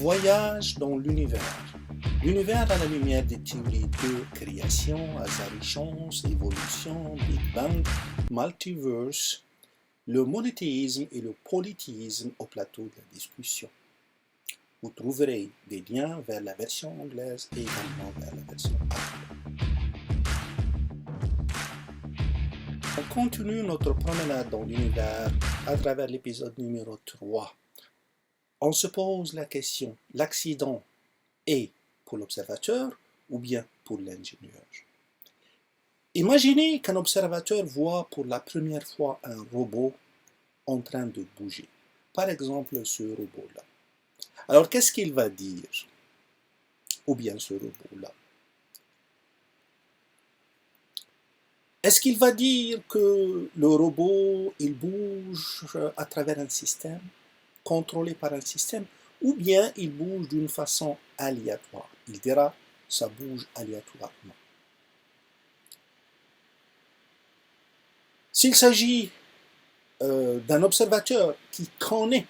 Voyage dans l'univers. L'univers à la lumière des théories de création, hasard et chance, évolution, Big Bang, multiverse, le monothéisme et le polythéisme au plateau de la discussion. Vous trouverez des liens vers la version anglaise et également vers la version anglaise. On continue notre promenade dans l'univers à travers l'épisode numéro 3. On se pose la question, l'accident est pour l'observateur ou bien pour l'ingénieur? Imaginez qu'un observateur voit pour la première fois un robot en train de bouger. Par exemple, ce robot-là. Alors, qu'est-ce qu'il va dire? Ou bien ce robot-là. Est-ce qu'il va dire que le robot, il bouge à travers un système, contrôlé par un système, ou bien il bouge d'une façon aléatoire? Il dira, ça bouge aléatoirement. S'il s'agit d'un observateur qui connaît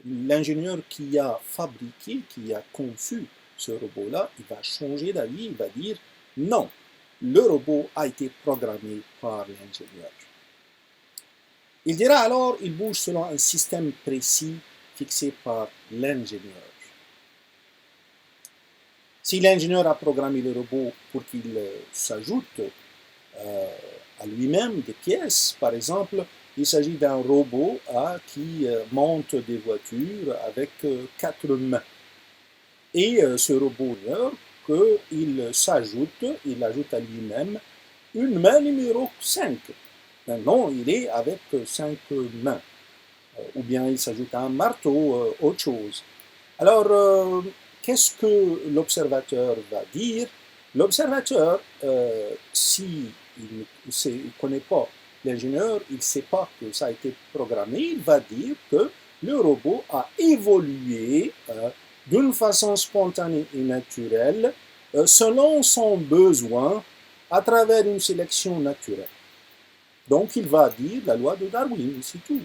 l'ingénieur qui a fabriqué, qui a conçu ce robot-là, il va changer d'avis, il va dire non, le robot a été programmé par l'ingénieur. Il dira alors, il bouge selon un système précis fixé par l'ingénieur. Si l'ingénieur a programmé le robot pour qu'il s'ajoute à lui-même des pièces, par exemple, il s'agit d'un robot qui monte des voitures avec 4 mains. Et ce robot, il s'ajoute, il ajoute à lui-même une main numéro 5. Maintenant, il est avec 5 mains. Ou bien il s'ajoute à un marteau, autre chose. Alors, qu'est-ce que l'observateur va dire? L'observateur, s'il ne connaît pas l'ingénieur, il ne sait pas que ça a été programmé, il va dire que le robot a évolué d'une façon spontanée et naturelle selon son besoin à travers une sélection naturelle. Donc il va dire la loi de Darwin, c'est tout.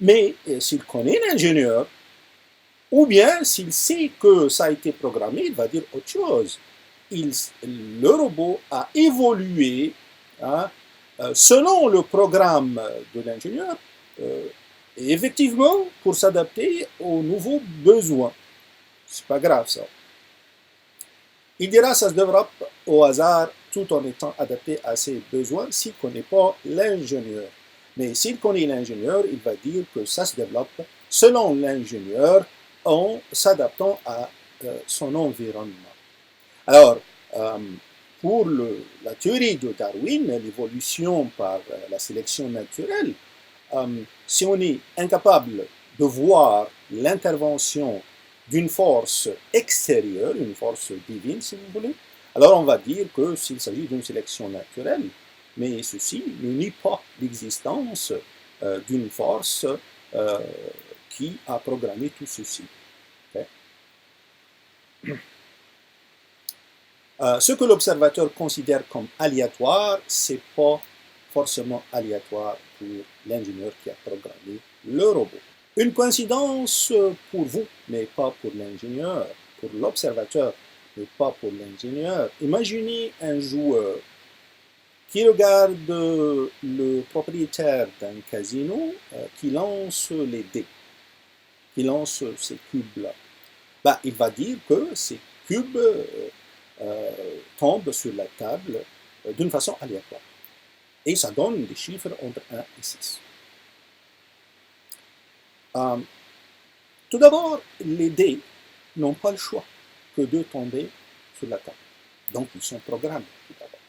Mais s'il connaît l'ingénieur, ou bien s'il sait que ça a été programmé, il va dire autre chose. Le robot a évolué selon le programme de l'ingénieur, et effectivement pour s'adapter aux nouveaux besoins. C'est pas grave ça. Il dira que ça se développe au hasard tout en étant adapté à ses besoins s'il ne connaît pas l'ingénieur. Mais s'il connaît l'ingénieur, il va dire que ça se développe selon l'ingénieur en s'adaptant à son environnement. Alors, pour la théorie de Darwin, l'évolution par la sélection naturelle, si on est incapable de voir l'intervention d'une force extérieure, une force divine si vous voulez, alors on va dire que s'il s'agit d'une sélection naturelle, mais ceci ne nie pas l'existence d'une force qui a programmé tout ceci. Okay? Ce que l'observateur considère comme aléatoire, c'est pas forcément aléatoire pour l'ingénieur qui a programmé le robot. Une coïncidence pour vous, mais pas pour l'ingénieur, pour l'observateur, mais pas pour l'ingénieur. Imaginez un joueur qui regarde le propriétaire d'un casino qui lance les dés, qui lance ces cubes-là. Il va dire que ces cubes tombent sur la table d'une façon aléatoire. Et ça donne des chiffres entre 1 et 6. Tout d'abord, les dés n'ont pas le choix que de tomber sur la table. Donc, ils sont programmés tout d'abord.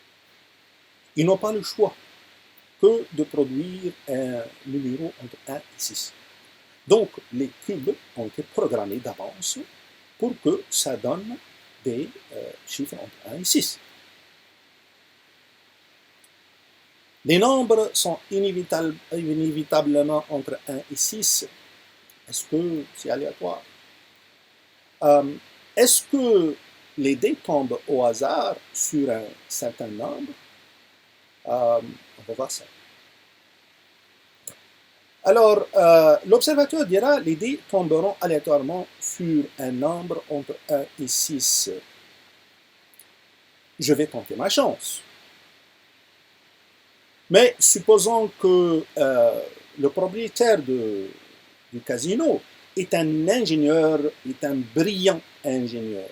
Ils n'ont pas le choix que de produire un numéro entre 1 et 6. Donc, les cubes ont été programmés d'avance pour que ça donne des chiffres entre 1 et 6. Les nombres sont inévitablement entre 1 et 6. Est-ce que c'est aléatoire? Est-ce que les dés tombent au hasard sur un certain nombre? On va voir ça. Alors, l'observateur dira les dés tomberont aléatoirement sur un nombre entre 1 et 6. Je vais tenter ma chance. Mais supposons que le propriétaire du casino est un ingénieur, est un brillant ingénieur,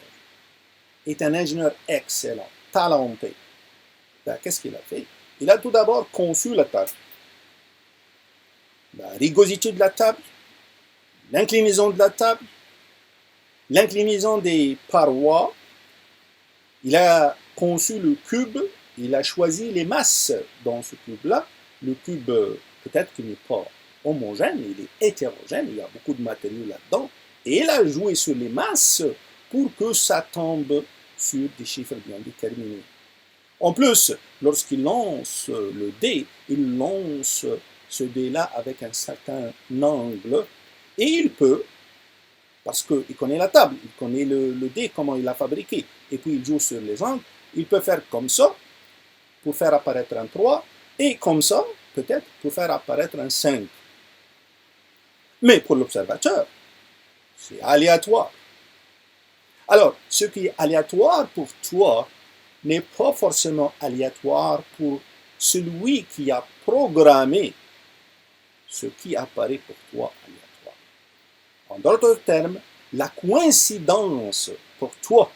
est un ingénieur excellent, talenté. Ben, qu'est-ce qu'il a fait? Il a tout d'abord conçu la table. La rigosité de la table, l'inclinaison de la table, l'inclinaison des parois. Il a conçu le cube, il a choisi les masses dans ce cube-là. Le cube, peut-être qu'il n'est pas homogène, il est hétérogène, il y a beaucoup de matériaux là-dedans. Et il a joué sur les masses pour que ça tombe sur des chiffres bien déterminés. En plus, lorsqu'il lance le dé, il lance ce dé-là avec un certain angle, et il peut, parce qu'il connaît la table, il connaît le dé, comment il l'a fabriqué, et puis il joue sur les angles, il peut faire comme ça, pour faire apparaître un 3, et comme ça, peut-être, pour faire apparaître un 5. Mais pour l'observateur, c'est aléatoire. Alors, ce qui est aléatoire pour toi n'est pas forcément aléatoire pour celui qui a programmé ce qui apparaît pour toi aléatoire. En d'autres termes, la coïncidence pour toi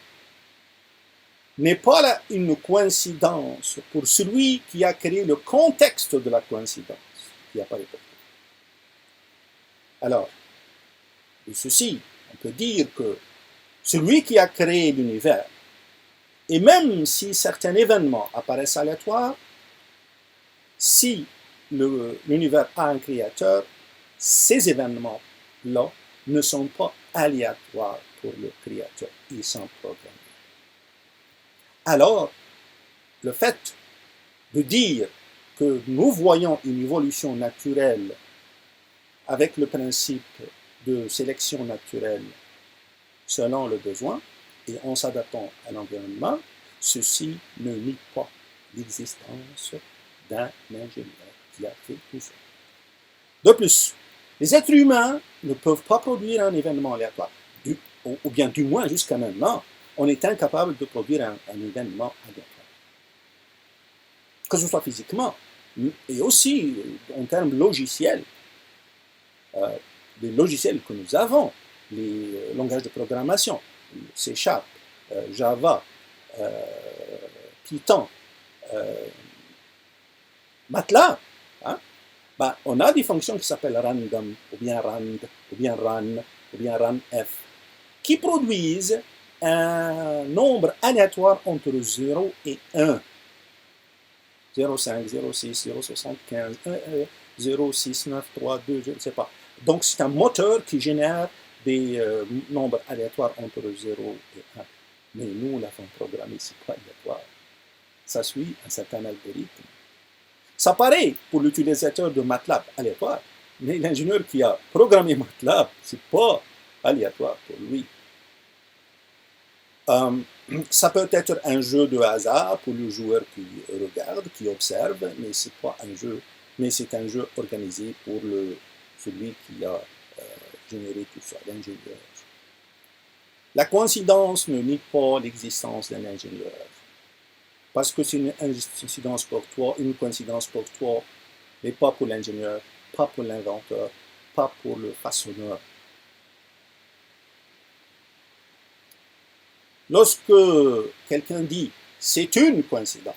n'est pas une coïncidence pour celui qui a créé le contexte de la coïncidence qui apparaît pour toi. Alors, de ceci, on peut dire que celui qui a créé l'univers, et même si certains événements apparaissent aléatoires, si l'univers a un créateur, ces événements-là ne sont pas aléatoires pour le créateur, ils sont programmés. Alors, le fait de dire que nous voyons une évolution naturelle avec le principe de sélection naturelle selon le besoin et en s'adaptant à l'environnement, ceci ne nie pas l'existence d'un ingénieur qui a fait tout ça. De plus, les êtres humains ne peuvent pas produire un événement aléatoire, ou bien du moins jusqu'à maintenant, on est incapable de produire un événement aléatoire. Que ce soit physiquement, et aussi en termes logiciels. Les logiciels que nous avons, les langages de programmation, C#, Java, Python, MATLAB, hein, ben, on a des fonctions qui s'appellent random, ou bien rand, ou bien ran, ou bien ranf, qui produisent un nombre aléatoire entre 0 et 1. 0,5, 0,6, 0,75, 0,6, 9, 3, 2, je ne sais pas. Donc c'est un moteur qui génère des nombres aléatoires entre 0 et 1. Mais nous, la fin programmée, c'est pas aléatoire. Ça suit un certain algorithme. Ça paraît pour l'utilisateur de MATLAB aléatoire, mais l'ingénieur qui a programmé MATLAB, c'est pas aléatoire pour lui. Ça peut être un jeu de hasard pour le joueur qui regarde, qui observe, mais c'est pas un jeu, mais c'est un jeu organisé pour celui qui a généré tout ça, l'ingénieur. La coïncidence ne nie pas l'existence d'un ingénieur, parce que c'est une coïncidence pour toi, mais pas pour l'ingénieur, pas pour l'inventeur, pas pour le façonneur. Lorsque quelqu'un dit « c'est une coïncidence »,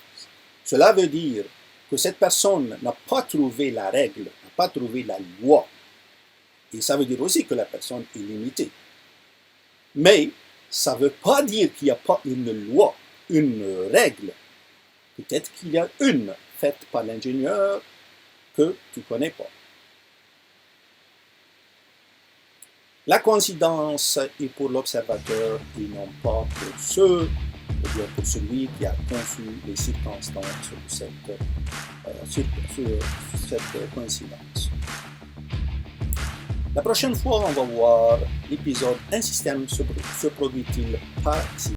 cela veut dire que cette personne n'a pas trouvé la règle, n'a pas trouvé la loi. Et ça veut dire aussi que la personne est limitée. Mais ça ne veut pas dire qu'il n'y a pas une loi, une règle. Peut-être qu'il y a une faite par l'ingénieur que tu ne connais pas. La coïncidence est pour l'observateur et non pas pour celui qui a conçu les circonstances de cette coïncidence. La prochaine fois, on va voir l'épisode « Un système se produit-il par accident ?»